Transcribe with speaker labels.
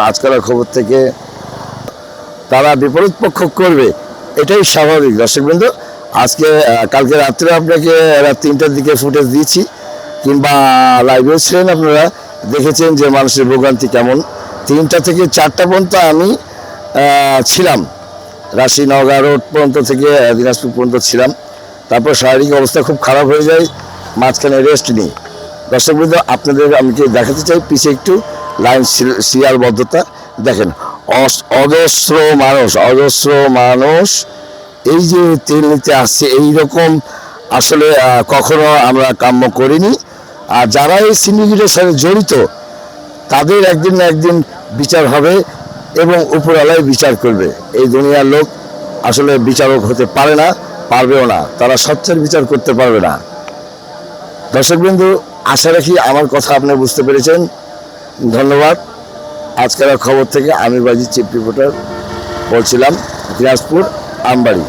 Speaker 1: আজকাল খবর থেকে তারা বিপরীত পক্ষ করবে, এটাই স্বাভাবিক। দর্শকবৃন্দ, আজকে কালকে রাত্রে আপনাকে রাত 3টার দিকে ফুটেজ দিয়েছি, কিংবা লাইভেও ছিলেন, আপনারা দেখেছেন যে মানুষের ভোগান্তি কেমন। 3টা থেকে 4টা পর্যন্ত আমি ছিলাম, রাজশাহী নওগাঁ রোড পর্যন্ত থেকে দিনাজপুর পর্যন্ত ছিলাম। তারপর শারীরিক অবস্থা খুব খারাপ হয়ে যায়, মাঝখানে রেস্ট নিই। দর্শকবৃন্দ, আপনাদের আমি দেখাতে চাই পিছিয়ে একটু লাইন সিরিয়ালবদ্ধতা দেখেন। অজস্র মানুষ এই যে তেল নিতে আসছে, এইরকম আসলে কখনো আমরা কাম্য করিনি। আর যারা এই সিন্ডিকেটের সাথে জড়িত, তাদের একদিন না একদিন বিচার হবে এবং উপরওয়ালাই বিচার করবে। এই দুনিয়ার লোক আসলে বিচারক হতে পারে না, পারবেও না, তারা সত্যের বিচার করতে পারবে না। দর্শকবৃন্দু, আশা রাখি আমার কথা আপনি বুঝতে পেরেছেন। ধন্যবাদ। আজকের খবর থেকে আমি বাজি চিফ রিপোর্টার বলছিলাম, দিনাজপুর আমবাড়ি।